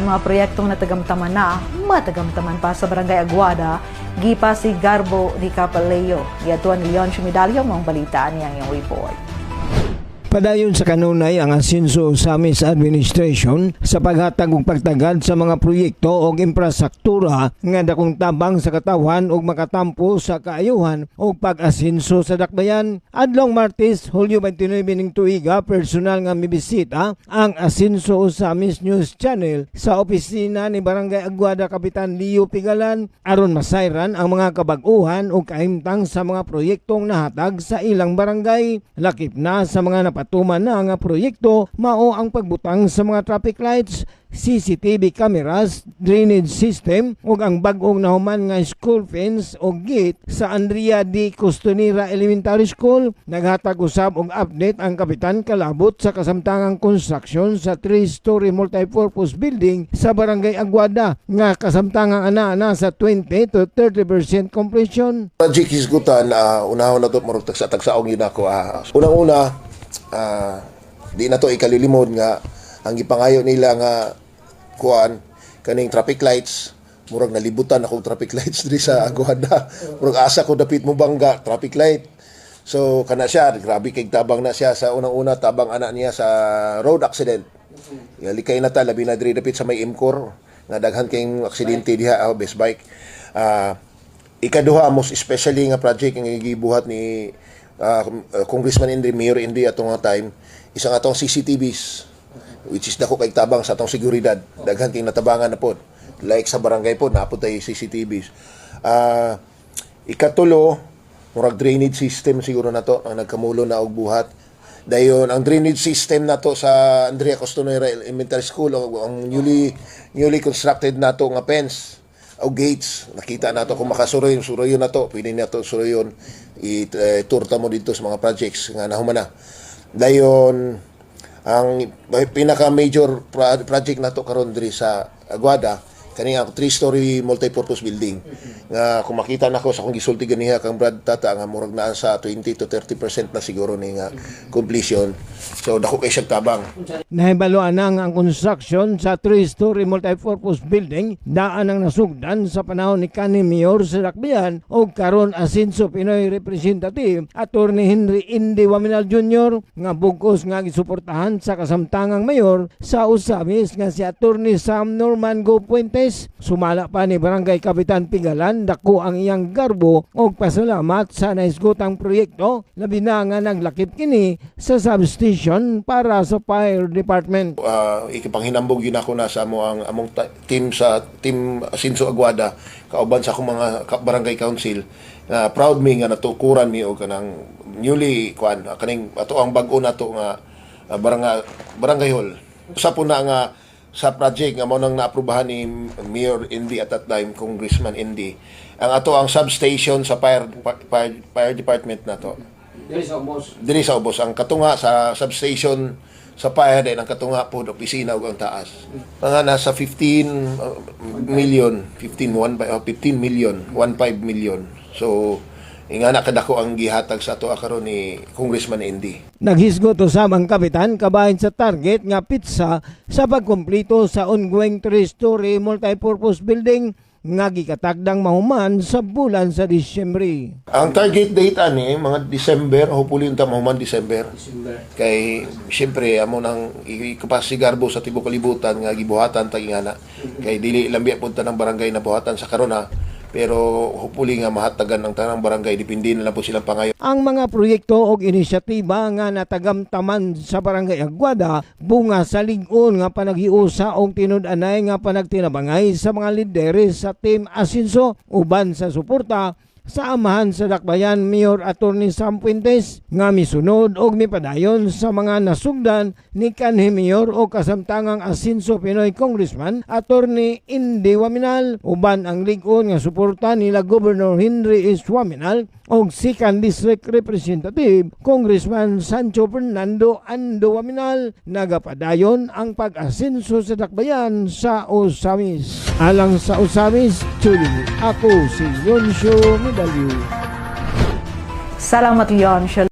mga proyektong natagamtaman na, matagamtaman pa sa Barangay Aguada, gipa si Garbo ni Capaleo. Yatuan ni Leon Shumidalyo, mga balita niyang yung report. Padayon sa kanunay ang asenso sa Samis Administration sa paghatag ug pagtagad sa mga proyekto o infrastruktura nga dakong tabang sa katawan ug makatampo sa kaayuhan o pag-asenso sa dakbayan. Adlong Martes, Hulyo 29 ning tuiga, personal nga mibisita ang asenso sa Samis News Channel sa opisina ni Barangay Aguada Kapitan Leo Pigalan aron masayran ang mga kabag-uhan o kahimtang sa mga proyektong nahatag sa ilang barangay. Lakip na sa mga patuman na nga proyekto mao ang pagbutang sa mga traffic lights, CCTV cameras, drainage system ug ang bag-ong nahuman nga school fence o gate sa Andrea D. Costonera Elementary School. Naghatag usab og update ang Kapitan kalabot sa kasamtangang construction sa 3-story multipurpose building sa Barangay Aguada nga kasamtangang ana sa 20 to 30% completion. Project hisgutan, unahon na ito marutag sa tagsaong yun ako. Unang-una, di na to ikalilimod nga ang gipangayo nila nga kuan kaning traffic lights, murag nalibutan akong traffic lights diri sa Aguada. Murag asa ko dapit mo bangga traffic light. So kana siya, grabe kay tabang na siya sa unang-una, tabang anak niya sa road accident. Likay na ta labi na diri dapit sa may Imcor nga daghan kayong aksidente diha best bike. Ikaduha, most especially nga project nga gibuhat ni Congressman Indy, Mayor Indy atong nga time, isang atong CCTVs which is dako kay tabang sa atong seguridad, daghan kay natabangan na pod, like sa barangay pod naapod tay CCTVs. Ikatulo, murag drainage system siguro na to ang nagkamulo na og buhat. Dayon ang drainage system na to sa Andrea Costonera Elementary School, ang newly constructed na to nga fence o gates, nakita nato kung makasuroy na to, pwede na to suroyon, iturta mo dito sa mga projects nga nahumana. Dayon ang pinaka major project nato karon diri sa Aguada kani ang 3-story multipurpose building nga kung makita nako sa kung gisulti ganiha kang Brad Tata nga murag naa sa 20 to 30% na siguro ni nga completion. So dako kay siya tabang. Nahibaluan na ang construction sa 3-story multipurpose building daan ang nasugdan sa panahon ni kanhi Mayor sa Dakbayan o karon asenso Pinoy Representative Attorney Henry Indy Waminal Jr. nga bugos nga gisuportahan sa kasamtangang mayor sa Samis nga si Attorney Sam Norman Go Puentes. Sumala pa ni Barangay Kapitan Pigalan dako ang iyang garbo og pasalamat sa naisgutang proyekto labi na nga naglakip kini sa substation para sa fire department. Ikipanghinambog yun ako na sa among team sa team Asenso Aguada kauban sa akong mga barangay council. Proud me nga natukuran mi og kanang newly kaning ato ang bag-o nato nga barangay hall. Usa po na nga sa project nga mo nang naaprubahan ni Mayor Indy at that time, Congressman Indy, ang ato ang substation sa fire department na to. Diri sa ubos. Ang katunga sa substation sa fire din, ang katunga po opisina ug ang taas. Mga nasa 15 million, 15 million. So ingana kadako ang gihatag sa ato karon ni Congressman Indy. Naghisgot usab ang kapitan kabahin sa target nga pitsa sa pagkumpleto sa ongoing 3-story multipurpose building nga gikatagdang mahuman sa bulan sa Disyembre. Ang target date ani mga December, hopefully unta mahuman December. Kay syempre amo nang ikapasigarbo sa tibuok kalibutan nga gibuhatan tag ingana. Kay dili lambi punta ng barangay na buhatan sa karona. Pero hopefully nga mahatagan ng tanang barangay, depende na lang po silang pangayo. Ang mga proyekto o inisyatiba nga natagamtaman sa Barangay Aguada bunga sa lig-on nga panaghiusa o tinud-anay nga panagtinabangay sa mga lideres sa Team Asenso uban sa suporta sa amahan sa Dakbayan Mayor Attorney Sam Puentes nga misunod og mipadayon sa mga nasugdan ni kanhi Mayor o kasamtangang Asenso Pinoy Congressman Attorney Indy Waminal uban ang lig-on nga suporta nila Governor Henry S. Waminal og 2nd District Representative Congressman Sancho Fernando Ando Waminal. Nagapadayon ang pag-asenso sa Dakbayan sa Samis. Alang sa Samis, ako si Yonsho Medalyo. Salamat, Leon.